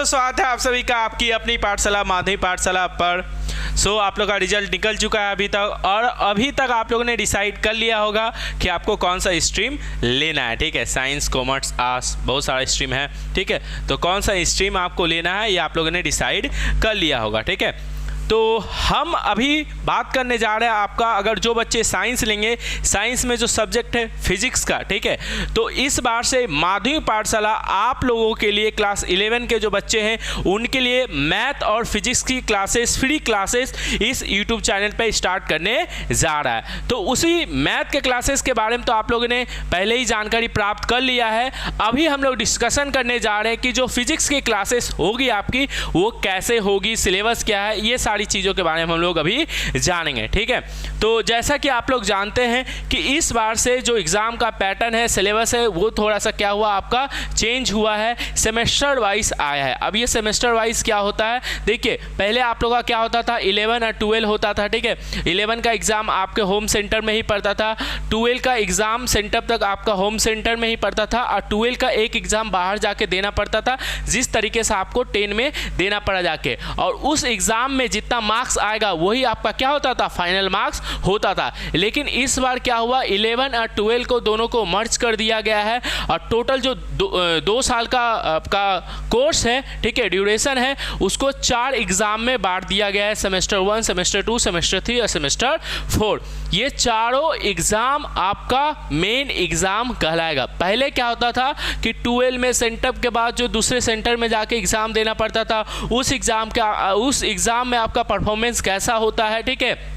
दोस्तों, स्वागत है आप सभी का आपकी अपनी पाठशाला माध्यमिक पाठशाला पर। आप लोग का रिजल्ट निकल चुका है अभी तक, और अभी तक आप लोगों ने डिसाइड कर लिया होगा कि आपको कौन सा स्ट्रीम लेना है। ठीक है, साइंस, कॉमर्स, आर्ट्स, बहुत सारा स्ट्रीम है। ठीक है, तो कौन सा स्ट्रीम आपको लेना है ये आप लोगों ने डिसाइड कर लिया होगा। ठीक है, तो हम अभी बात करने जा रहे हैं आपका, अगर जो बच्चे साइंस लेंगे, साइंस में जो सब्जेक्ट है फिजिक्स का। ठीक है, तो इस बार से माध्यमिक पाठशाला आप लोगों के लिए क्लास 11 के जो बच्चे हैं उनके लिए मैथ और फिजिक्स की क्लासेस, फ्री क्लासेस इस यूट्यूब चैनल पे स्टार्ट करने जा रहा है। तो उसी मैथ के क्लासेस के बारे में तो आप लोगों ने पहले ही जानकारी प्राप्त कर लिया है। अभी हम लोग डिस्कशन करने जा रहे हैं कि जो फिजिक्स की क्लासेस होगी आपकी वो कैसे होगी, सिलेबस क्या है, ये सारी चीज़ों के बारे में हम लोग अभी जानेंगे। ठीक है, तो जैसा कि आप लोग जानते हैं कि इस बार से जो एग्ज़ाम का पैटर्न है, सिलेबस है, वो थोड़ा सा क्या हुआ आपका चेंज हुआ है, सेमेस्टर वाइज आया है। अब ये सेमेस्टर वाइज क्या होता है, देखिए पहले आप लोगों का क्या होता था, 11 और 12 होता था। ठीक है, 11 का एग्ज़ाम आपके होम सेंटर में ही पड़ता था, 12 का एग्ज़ाम सेंटर तक आपका होम सेंटर में ही पड़ता था, और 12 का एक एग्ज़ाम बाहर जाके देना पड़ता था, जिस तरीके से आपको 10 में देना पड़ा जाके। और उस एग्ज़ाम में जितना मार्क्स आएगा वही आपका क्या होता था, फाइनल मार्क्स होता था। लेकिन इस बार क्या हुआ, 11 और 12 को दोनों को मर्ज कर दिया गया है, और टोटल जो 2 साल का आपका कोर्स है, ठीक है, ड्यूरेशन है, उसको 4 एग्जाम में बांट दिया गया है, सेमेस्टर 1, सेमेस्टर 2, सेमेस्टर 3 और सेमेस्टर 4। ये चारों एग्जाम आपका मेन एग्जाम कहलाएगा। पहले क्या होता था कि 12 में सेंटर के बाद जो दूसरे सेंटर में जाके एग्जाम देना पड़ता था, उस एग्जाम में आपका परफॉर्मेंस कैसा होता है, ठीक है,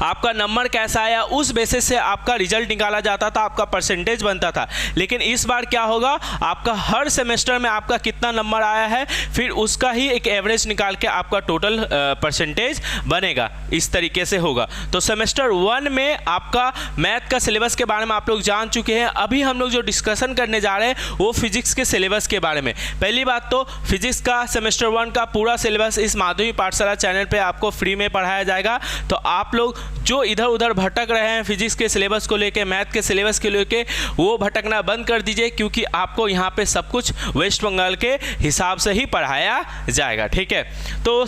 आपका नंबर कैसा आया, उस बेसिस से आपका रिजल्ट निकाला जाता था, आपका परसेंटेज बनता था। लेकिन इस बार क्या होगा, आपका हर सेमेस्टर में आपका कितना नंबर आया है, फिर उसका ही एक एवरेज निकाल के आपका टोटल परसेंटेज बनेगा, इस तरीके से होगा। तो सेमेस्टर 1 में आपका मैथ का सिलेबस के बारे में आप लोग जान चुके हैं। अभी हम लोग जो डिस्कशन करने जा रहे हैं वो फिजिक्स के सिलेबस के बारे में। पहली बात तो फिजिक्स का सेमेस्टर 1 का पूरा सिलेबस इस माध्यमिक पाठशाला चैनल पर आपको फ्री में पढ़ाया जाएगा। तो आप लोग जो इधर उधर भटक रहे हैं फिजिक्स के सिलेबस को लेके, मैथ के सिलेबस के लेके, वो भटकना बंद कर दीजिए, क्योंकि आपको यहाँ पे सब कुछ वेस्ट बंगाल के हिसाब से ही पढ़ाया जाएगा। ठीक है, तो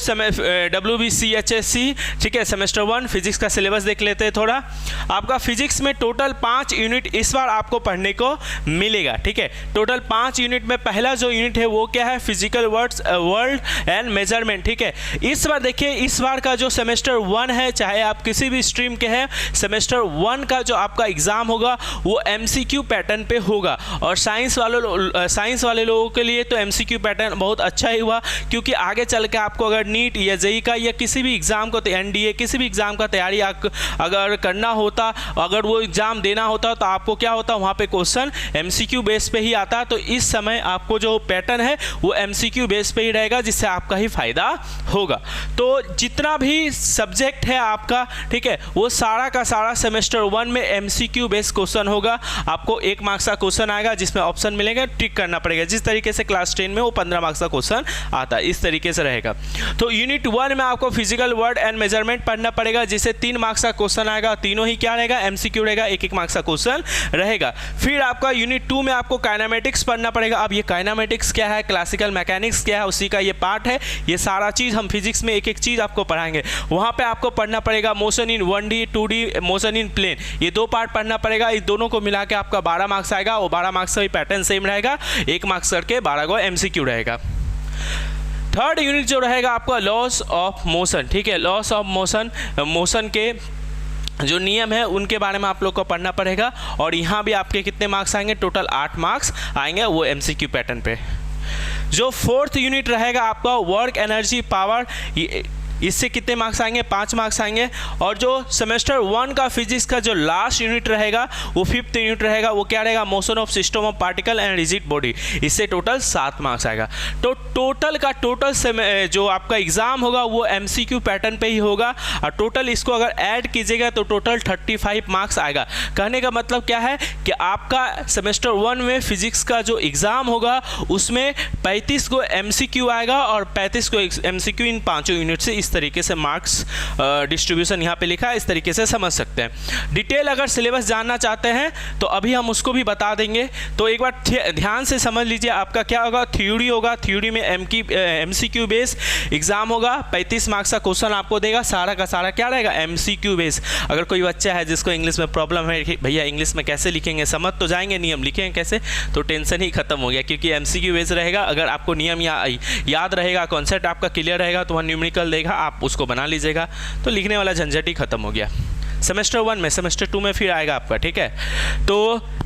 WBCHSC, ठीक है, सेमेस्टर 1 फिजिक्स का सिलेबस देख लेते हैं थोड़ा। आपका फिजिक्स में टोटल 5 यूनिट इस बार आपको पढ़ने को मिलेगा। ठीक है, टोटल 5 यूनिट में पहला जो यूनिट है वो क्या है, फिजिकल वर्ल्ड एंड मेजरमेंट। ठीक है, इस बार देखिए, इस बार का जो सेमेस्टर 1 है, चाहे आप किसी भी स्ट्रीम के हैं, सेमेस्टर 1 का जो आपका एग्जाम होगा वो MCQ पैटर्न पे होगा। और साइंस वाले लोगों के लिए तो MCQ पैटर्न बहुत अच्छा ही हुआ, क्योंकि आगे चल के आपको अगर नीट या JEE का या किसी भी एग्जाम को, NDA किसी भी एग्जाम का तैयारी अगर करना होता, अगर वो एग्जाम देना होता, तो आपको क्या होता, वहाँ पे क्वेश्चन MCQ बेस पे ही आता। तो इस समय आपको जो पैटर्न है वो MCQ बेस पे ही रहेगा, जिससे आपका ही फायदा होगा। तो जितना भी सब्जेक्ट है आपका, ठीक है, वो सारा का सारा सेमेस्टर 1 में MCQ बेस्ड क्वेश्चन होगा। आपको 1 मार्क्स का क्वेश्चन आएगा, जिसमें ऑप्शन मिलेगा, टिक करना पड़ेगा, जिस तरीके से क्लास 10 में वो 15 मार्क्स का क्वेश्चन आता है, इस तरीके से रहेगा। तो यूनिट 1 में आपको फिजिकल वर्ड एंड मेजरमेंट पढ़ना पड़ेगा, जिससे 3 मार्क्स का क्वेश्चन आएगा, तीनों ही क्या रहेगा, MCQ रहेगा, 1-1 मार्क्स का क्वेश्चन रहेगा। फिर आपका यूनिट 2 में आपको काइनेमेटिक्स पढ़ना पड़ेगा। अब ये काइनेमेटिक्स क्या है, क्लासिकल मैकेनिक्स क्या है, उसी का ये पार्ट है। ये सारा चीज़ हम फिजिक्स में एक-एक चीज़ आपको पढ़ाएंगे। वहाँ पर आपको पढ़ना पड़ेगा motion in 1D 2D, motion in plane, ये 2 पार्ट पढ़ना पड़ेगा। इस दोनों को मिला के आपका 12 मार्क्स आएगा, और 12 मार्क्स का भी पैटर्न सेम रहेगा, 1 मार्क्स करके 12 को MCQ रहेगा। थर्ड यूनिट जो रहेगा आपका लॉस ऑफ मोशन। ठीक है, लॉस ऑफ मोशन के जो नियम है उनके बारे में आप लोग को पढ़ना पड़ेगा। और यहाँ भी आपके कितने मार्क्स आएंगे, टोटल 8 मार्क्स आएंगे, वो MCQ पैटर्न पे। जो 4th यूनिट रहेगा आपका वर्क एनर्जी पावर, इससे कितने मार्क्स आएंगे, 5 मार्क्स आएंगे। और जो सेमेस्टर 1 का फिजिक्स का जो लास्ट यूनिट रहेगा वो 5th यूनिट रहेगा, वो क्या रहेगा, motion of system of particle and rigid body, इससे टोटल 7 मार्क्स आएगा। तो टोटल का जो आपका एग्जाम होगा वो MCQ पैटर्न पे ही होगा, और टोटल इसको अगर ऐड कीजिएगा तो टोटल 35 मार्क्स आएगा। कहने का मतलब क्या है कि आपका सेमेस्टर 1 में फिजिक्स का जो एग्जाम होगा उसमें 35 को MCQ आएगा और 35 को MCQ इन 5 यूनिट से, इस इस तरीके से मार्क्स डिस्ट्रीब्यूशन यहाँ पे लिखा है, इस तरीके से समझ सकते हैं। डिटेल अगर सिलेबस जानना चाहते हैं तो अभी हम उसको भी बता देंगे। तो एक बार ध्यान से समझ लीजिए, आपका क्या होगा, थ्योरी होगा, थ्योरी में MCQ बेस एग्जाम होगा, 35 मार्क्स का क्वेश्चन आपको देगा, सारा का सारा क्या रहेगा, MCQ बेस। अगर कोई बच्चा है जिसको इंग्लिश में प्रॉब्लम है कि भैया इंग्लिश में कैसे लिखेंगे, समझ तो जाएंगे, नियम लिखेंगे कैसे, तो टेंशन ही खत्म हो गया, क्योंकि MCQ बेस रहेगा। अगर आपको नियम याद रहेगा, कॉन्सेप्ट आपका क्लियर रहेगा, तो वह न्यूमेरिकल देगा, आप उसको बना लीजिएगा, तो लिखने वाला झंझट ही खत्म हो गया। सेमेस्टर 1 में, सेमेस्टर 2 में फिर आएगा आपका, ठीक है। तो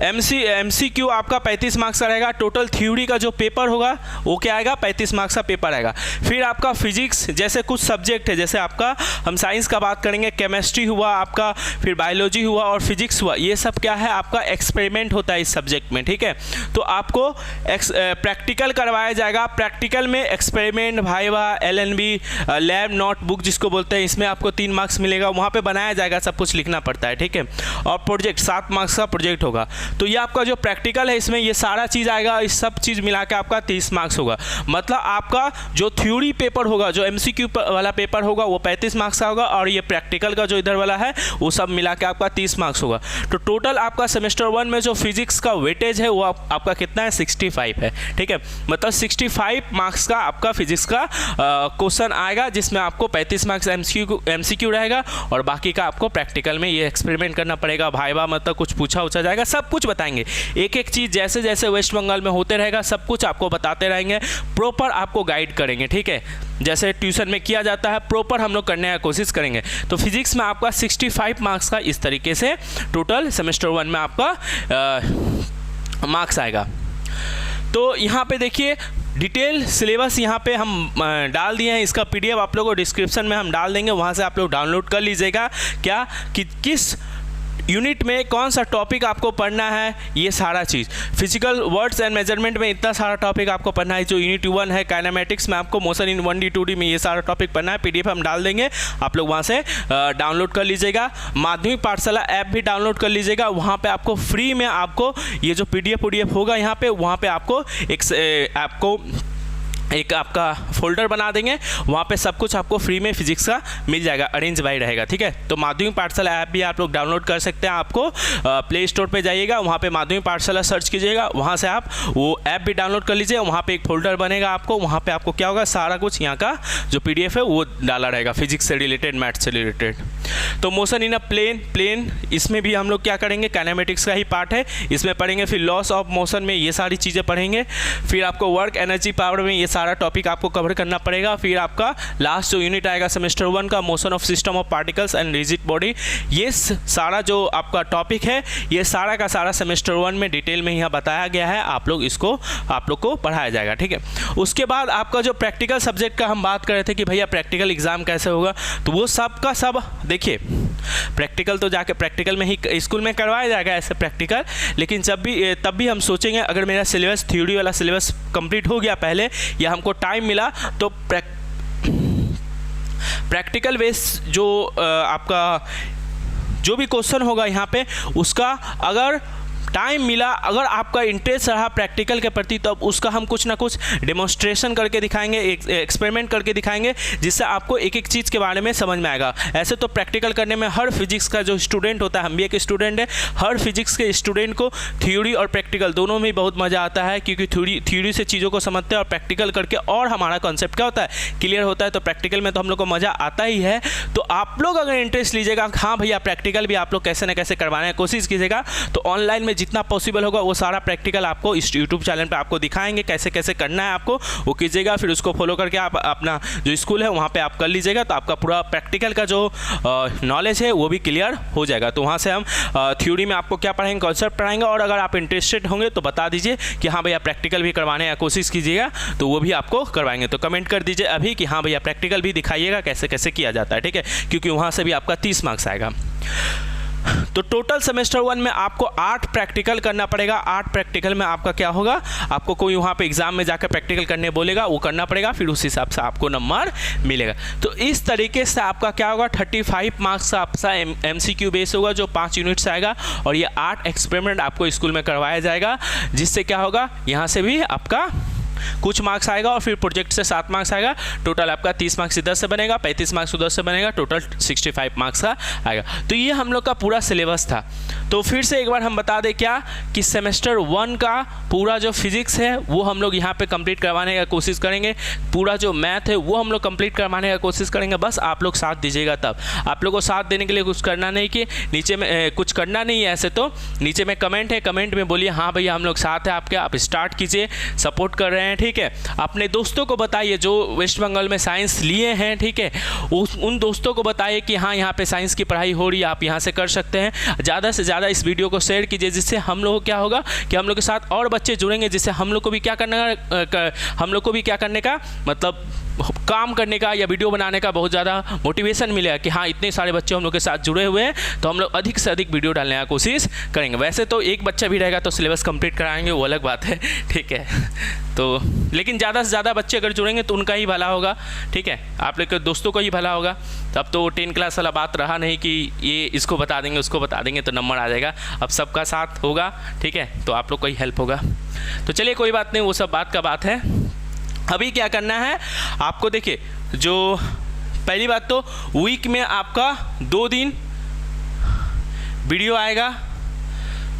MCQ आपका 35 मार्क्स का रहेगा। टोटल थ्योरी का जो पेपर होगा वो क्या आएगा, 35 मार्क्स का पेपर आएगा। फिर आपका फिजिक्स, जैसे कुछ सब्जेक्ट है, जैसे आपका हम साइंस का बात करेंगे, केमिस्ट्री हुआ आपका, फिर बायोलॉजी हुआ और फिजिक्स हुआ, ये सब क्या है आपका एक्सपेरिमेंट होता है इस सब्जेक्ट में, ठीक है। तो आपको प्रैक्टिकल करवाया जाएगा। प्रैक्टिकल में experiment, viva, LNB, lab notebook जिसको बोलते हैं, इसमें आपको 3 मार्क्स मिलेगा, वहाँ पर बनाया जाएगा, सब कुछ लिखना पड़ता है, ठीक है। और प्रोजेक्ट 7 मार्क्स का प्रोजेक्ट होगा। तो ये आपका जो प्रैक्टिकल है इसमें ये सारा चीज़ आएगा, इस सब चीज़ मिला के आपका 30 मार्क्स होगा। मतलब आपका जो थ्योरी पेपर होगा, जो MCQ वाला पेपर होगा वो 35 मार्क्स का होगा, और ये प्रैक्टिकल का जो इधर वाला है वो सब मिला के आपका 30 मार्क्स होगा। तो टोटल आपका सेमेस्टर 1 में जो फिजिक्स का वेटेज है वो आपका कितना है, 65 है, ठीक है। मतलब 65 मार्क्स का आपका फिजिक्स का क्वेश्चन आएगा, जिसमें आपको 35 मार्क्स MCQ रहेगा, और बाकी का आपको प्रैक्टिकल में ये एक्सपेरिमेंट करना पड़ेगा, भाईवा मतलब कुछ पूछा जाएगा, सब कुछ बताएंगे। एक एक चीज़ जैसे जैसे वेस्ट बंगाल में होते रहेगा सब कुछ आपको बताते रहेंगे, प्रॉपर आपको गाइड करेंगे, ठीक है। जैसे ट्यूशन में किया जाता है, प्रॉपर हम लोग करने की कोशिश करेंगे। तो फिजिक्स में आपका 65 मार्क्स का इस तरीके से टोटल सेमेस्टर 1 में आपका मार्क्स आएगा। तो यहाँ पे देखिए डिटेल सिलेबस यहाँ पे हम डाल दिए हैं, इसका PDF आप लोगों को डिस्क्रिप्शन में हम डाल देंगे, वहाँ से आप लोग डाउनलोड कर लीजिएगा। क्या कि किस यूनिट में कौन सा टॉपिक आपको पढ़ना है, ये सारा चीज़। फिजिकल वर्ड्स एंड मेजरमेंट में इतना सारा टॉपिक आपको पढ़ना है, जो यूनिट 1 है। काइनेमेटिक्स में आपको मोशन इन 1D 2D में ये सारा टॉपिक पढ़ना है। PDF हम डाल देंगे, आप लोग वहाँ से डाउनलोड कर लीजिएगा। माध्यमिक पाठशाला ऐप भी डाउनलोड कर लीजिएगा, वहाँ पे आपको फ्री में आपको ये जो PDF होगा यहाँ पे, वहाँ पे आपको एक आपका फोल्डर बना देंगे, वहाँ पे सब कुछ आपको फ्री में फिजिक्स का मिल जाएगा, अरेंज बाई रहेगा, ठीक है। तो माध्यमिक पाठशाला ऐप भी आप लोग डाउनलोड कर सकते हैं। आपको प्ले स्टोर पे जाइएगा, वहाँ पे माध्यमिक पाठशाला सर्च कीजिएगा, वहाँ से आप वो ऐप भी डाउनलोड कर लीजिए। वहाँ पे एक फोल्डर बनेगा आपको, वहाँ पे आपको क्या होगा, सारा कुछ यहाँ का जो PDF है वो डाला रहेगा, फिजिक्स से रिलेटेड, मैथ्स से रिलेटेड। तो मोशन इन अ प्लेन, इसमें भी हम लोग क्या करेंगे, काइनेमेटिक्स का ही पार्ट है, इसमें पढ़ेंगे। फिर लॉस ऑफ मोशन में ये सारी चीज़ें पढ़ेंगे। फिर आपको वर्क एनर्जी पावर में ये सारा टॉपिक आपको कवर करना पड़ेगा। फिर आपका लास्ट जो यूनिट आएगा सेमेस्टर 1 का, motion of system of particles and rigid body, ये सारा जो आपका टॉपिक है ये सारा का सारा सेमेस्टर 1 में डिटेल में यहाँ बताया गया है। आप लोग को पढ़ाया जाएगा, ठीक है। उसके बाद आपका जो प्रैक्टिकल सब्जेक्ट का हम बात कर रहे थे कि भैया प्रैक्टिकल एग्जाम कैसे होगा, तो वो सब का सब देखिए, प्रैक्टिकल तो जाके प्रैक्टिकल में ही स्कूल में करवाया जाएगा ऐसे प्रैक्टिकल, लेकिन तब भी हम सोचेंगे अगर मेरा सिलेबस थ्योरी वाला सिलेबस कंप्लीट हो गया पहले, या हमको टाइम मिला, तो प्रैक्टिकल बेस जो आपका जो भी क्वेश्चन होगा यहाँ पे, उसका अगर टाइम मिला, अगर आपका इंटरेस्ट रहा प्रैक्टिकल के प्रति, तो उसका हम कुछ ना कुछ डेमोन्स्ट्रेशन करके दिखाएंगे, एक्सपेरिमेंट करके दिखाएंगे, जिससे आपको एक एक चीज़ के बारे में समझ में आएगा। ऐसे तो प्रैक्टिकल करने में हर फिजिक्स का जो स्टूडेंट होता है, हम भी एक स्टूडेंट है, हर फिजिक्स के स्टूडेंट को थ्योरी और प्रैक्टिकल दोनों में बहुत मज़ा आता है, क्योंकि थ्योरी से चीज़ों को समझते हैं और प्रैक्टिकल करके और हमारा कॉन्सेप्ट क्या होता है, क्लियर होता है। तो प्रैक्टिकल में तो हम लोग को मज़ा आता ही है। तो आप लोग अगर इंटरेस्ट लीजिएगा, हाँ भैया प्रैक्टिकल भी आप लोग कैसे न कैसे करवाने की कोशिश कीजिएगा, तो ऑनलाइन में जितना पॉसिबल होगा वो सारा प्रैक्टिकल आपको इस यूट्यूब चैनल पे आपको दिखाएंगे, कैसे कैसे करना है आपको, वो कीजिएगा। फिर उसको फॉलो करके आप अपना जो स्कूल है वहाँ पे आप कर लीजिएगा, तो आपका पूरा प्रैक्टिकल का जो नॉलेज है वो भी क्लियर हो जाएगा। तो वहाँ से हम थ्योरी में आपको क्या पढ़ाएंगे, कॉन्सेप्ट पढ़ाएंगे, और अगर आप इंटरेस्टेड होंगे तो बता दीजिए कि हाँ भैया प्रैक्टिकल भी करवाने की कोशिश कीजिएगा, तो वो भी आपको करवाएंगे। तो कमेंट कर दीजिए अभी कि हाँ भैया प्रैक्टिकल भी दिखाइएगा कैसे कैसे किया जाता है, ठीक है, क्योंकि वहाँ से भी आपका 30 मार्क्स आएगा। तो टोटल सेमेस्टर 1 में आपको 8 प्रैक्टिकल करना पड़ेगा। 8 प्रैक्टिकल में आपका क्या होगा, आपको कोई वहाँ पे एग्जाम में जाकर प्रैक्टिकल करने बोलेगा, वो करना पड़ेगा, फिर उस हिसाब से आपको नंबर मिलेगा। तो इस तरीके से आपका क्या होगा, 35 मार्क्स का आपका MCQ बेस होगा, जो 5 यूनिट से आएगा, और ये 8 एक्सपेरिमेंट आपको स्कूल में करवाया जाएगा, जिससे क्या होगा, यहाँ से भी आपका कुछ मार्क्स आएगा और फिर प्रोजेक्ट से 7 मार्क्स आएगा। टोटल आपका 30 मार्क्स इधर से बनेगा, 35 मार्क्स उधर से बनेगा, टोटल 65 मार्क्स का आएगा। तो ये हम लोग का पूरा सिलेबस था। तो फिर से एक बार हम बता दें क्या कि सेमेस्टर 1 का पूरा जो फिजिक्स है वो हम लोग यहाँ पे कंप्लीट करवाने का कोशिश करेंगे, पूरा जो मैथ है वो हम लोग कंप्लीट करवाने का कोशिश करेंगे। बस आप लोग साथ दीजिएगा तब। आप लोग को साथ देने के लिए कुछ करना नहीं कि नीचे में कुछ करना नहीं है, ऐसे तो नीचे में कमेंट है, कमेंट में बोलिए हाँ भैया हम लोग साथ हैं आपके, आप स्टार्ट कीजिए, सपोर्ट कर रहे हैं, ठीक है। अपने दोस्तों को बताइए जो वेस्ट बंगाल में साइंस लिए हैं, ठीक है, उन दोस्तों को बताइए कि हाँ यहाँ पे साइंस की पढ़ाई हो रही है, आप यहाँ से कर सकते हैं। ज़्यादा से ज़्यादा इस वीडियो को शेयर कीजिए, जिससे हम लोग को क्या होगा कि हम लोग के साथ और बच्चे जुड़ेंगे, जिससे हम लोग को भी क्या करने का मतलब काम करने का या वीडियो बनाने का बहुत ज़्यादा मोटिवेशन मिलेगा कि हाँ इतने सारे बच्चे हम लोग के साथ जुड़े हुए हैं, तो हम लोग अधिक से अधिक वीडियो डालने का कोशिश करेंगे। वैसे तो एक बच्चा भी रहेगा तो सिलेबस कंप्लीट कराएंगे, वो अलग बात है, ठीक है। तो लेकिन ज़्यादा से ज़्यादा बच्चे अगर जुड़ेंगे तो उनका ही भला होगा, ठीक है, आप लोग के दोस्तों को ही भला होगा। तब तो 10 क्लास वाला बात रहा नहीं कि ये इसको बता देंगे उसको बता देंगे तो नंबर आ जाएगा। अब सबका साथ होगा, ठीक है, तो आप लोग को ही हेल्प होगा। तो चलिए कोई बात नहीं, वो सब बात का बात है। अभी क्या करना है आपको, देखिए जो पहली बात तो वीक में आपका 2 दिन वीडियो आएगा,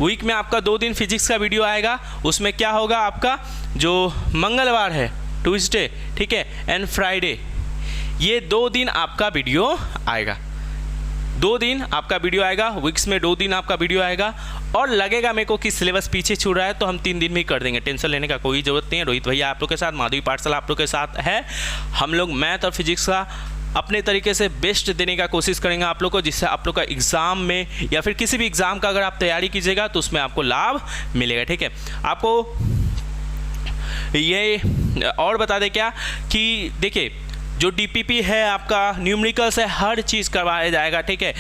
वीक में आपका 2 दिन फिजिक्स का वीडियो आएगा। उसमें क्या होगा आपका जो मंगलवार है, ट्यूसडे, ठीक है, एंड फ्राइडे, ये 2 दिन आपका वीडियो आएगा। 2 दिन आपका वीडियो आएगा, वीक्स में 2 दिन आपका वीडियो आएगा। और लगेगा मेरे को कि सिलेबस पीछे छूट रहा है तो हम 3 दिन में ही कर देंगे, टेंशन लेने का कोई ज़रूरत नहीं है। रोहित भैया आप लोग के साथ, माधवी पाठशाला आप लोग के साथ है। हम लोग मैथ और फिजिक्स का अपने तरीके से बेस्ट देने का कोशिश करेंगे आप लोग को, जिससे आप लोग का एग्ज़ाम में या फिर किसी भी एग्ज़ाम का अगर आप तैयारी कीजिएगा तो उसमें आपको लाभ मिलेगा, ठीक है। आपको ये और बता दें क्या कि देखिए जो डीपीपी है आपका, न्यूमेरिकल्स है, हर चीज़ करवाया जाएगा, ठीक है।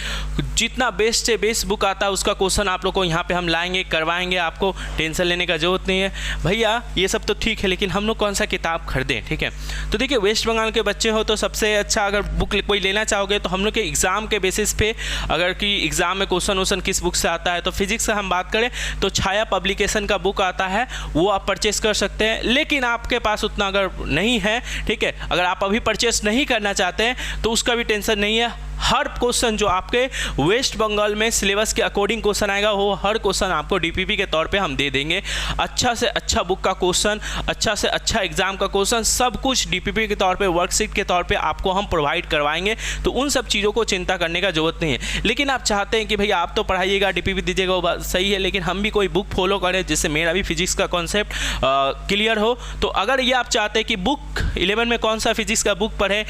जितना बेस्ट से बेस्ट बुक आता है उसका क्वेश्चन आप लोग को यहाँ पे हम लाएंगे, करवाएंगे, आपको टेंशन लेने का जरूरत नहीं है। भैया ये सब तो ठीक है, लेकिन हम लोग कौन सा किताब खरीदें, ठीक है। तो देखिए वेस्ट बंगाल के बच्चे हो तो सबसे अच्छा अगर बुक कोई लेना चाहोगे तो हम लोग के एग्ज़ाम के बेसिस पे, अगर कि एग्ज़ाम में क्वेश्चन किस बुक से आता है, तो फिजिक्स से हम बात करें तो छाया पब्लिकेशन का बुक आता है, वो आप परचेस कर सकते हैं। लेकिन आपके पास उतना अगर नहीं है, ठीक है, अगर आप अभी परचेस नहीं करना चाहते हैं तो उसका भी टेंशन नहीं है। हर क्वेश्चन जो आपके वेस्ट बंगाल में सिलेबस के अकॉर्डिंग क्वेश्चन आएगा, वो हर क्वेश्चन आपको डीपीपी के तौर पे हम दे देंगे। अच्छा से अच्छा बुक का क्वेश्चन, अच्छा से अच्छा एग्जाम का क्वेश्चन, सब कुछ डीपीपी के तौर पे, वर्कशीट के तौर पे आपको हम प्रोवाइड करवाएंगे। तो उन सब चीज़ों को चिंता करने का जरूरत नहीं है। लेकिन आप चाहते हैं कि भैया आप तो पढ़ाइएगा, डीपीपी दीजिएगा, वो बात सही है, लेकिन हम भी कोई बुक फॉलो करें जिससे मेरा भी फिजिक्स का कॉन्सेप्ट क्लियर हो। तो अगर ये आप चाहते हैं कि बुक 11 में कौन सा फिजिक्स का बुक पढ़े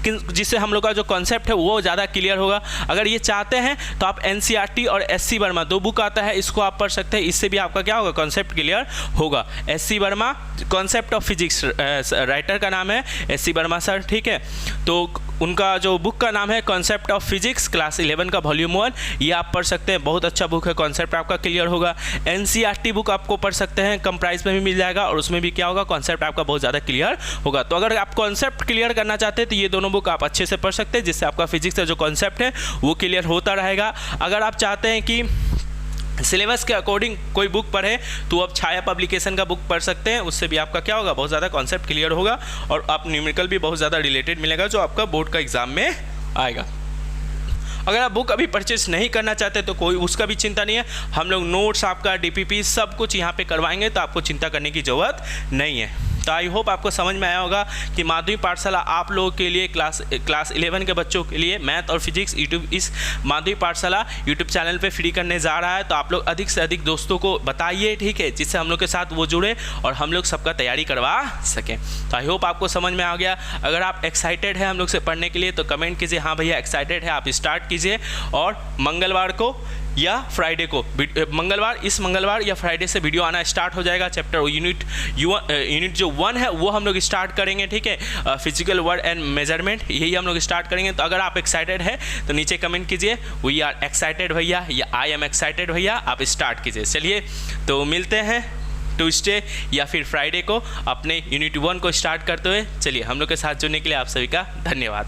जिससे हम लोग का जो कॉन्सेप्ट है वो ज़्यादा क्लियर होगा, अगर ये चाहते हैं तो आप एनसीईआरटी और एससी वर्मा 2 बुक आता है, इसको आप पढ़ सकते हैं। इससे भी आपका क्या होगा, कॉन्सेप्ट क्लियर होगा। SC Verma concept of physics, writer का नाम है एससी वर्मा सर, ठीक है। तो उनका जो बुक का नाम है कॉन्सेप्ट ऑफ फिजिक्स, क्लास 11 का वॉल्यूम 1, ये आप पढ़ सकते हैं, बहुत अच्छा बुक है, कॉन्सेप्ट आपका क्लियर होगा। एनसीईआरटी बुक आपको पढ़ सकते हैं, कम प्राइस में भी मिल जाएगा और उसमें भी क्या होगा, कॉन्सेप्ट आपका बहुत ज़्यादा क्लियर होगा। तो अगर आप कॉन्सेप्ट क्लियर करना चाहते हैं तो ये दोनों बुक आप अच्छे से पढ़ सकते हैं, जिससे आपका फिजिक्स का जो कॉन्सेप्ट है वो क्लियर होता रहेगा। अगर आप चाहते हैं कि सिलेबस के अकॉर्डिंग कोई बुक पढ़े तो आप छाया पब्लिकेशन का बुक पढ़ सकते हैं, उससे भी आपका क्या होगा, बहुत ज़्यादा कॉन्सेप्ट क्लियर होगा और आप न्यूमेरिकल भी बहुत ज़्यादा रिलेटेड मिलेगा जो आपका बोर्ड का एग्जाम में आएगा। अगर आप बुक अभी परचेस नहीं करना चाहते तो कोई उसका भी चिंता नहीं है, हम लोग नोट्स आपका डीपीपी सब कुछ यहाँ पे करवाएंगे, तो आपको चिंता करने की ज़रूरत नहीं है। तो आई होप आपको समझ में आया होगा कि माधवी पाठशाला आप लोगों के लिए क्लास 11 के बच्चों के लिए मैथ और फिजिक्स इस माधवी पाठशाला यूट्यूब चैनल पे फ्री करने जा रहा है। तो आप लोग अधिक से अधिक दोस्तों को बताइए, ठीक है, जिससे हम लोग के साथ वो जुड़े और हम लोग सबका तैयारी करवा सकें। तो आई होप आपको समझ में आ गया। अगर आप एक्साइटेड है हम लोग से पढ़ने के लिए तो कमेंट कीजिए, हाँ भैया एक्साइटेड है, आप स्टार्ट कीजिए। और मंगलवार को या फ्राइडे को, इस मंगलवार या फ्राइडे से वीडियो आना स्टार्ट हो जाएगा। चैप्टर यूनिट जो 1 है वो हम लोग स्टार्ट करेंगे, ठीक है, फिजिकल वर्ड एंड मेजरमेंट, यही हम लोग स्टार्ट करेंगे। तो अगर आप एक्साइटेड है तो नीचे कमेंट कीजिए, वी आर एक्साइटेड भैया या आई एम एक्साइटेड भैया, आप स्टार्ट कीजिए। चलिए तो मिलते हैं ट्यूसडे या फिर फ्राइडे को अपने यूनिट 1 को स्टार्ट करते हुए। चलिए हम लोग के साथ जुड़ने के लिए आप सभी का धन्यवाद।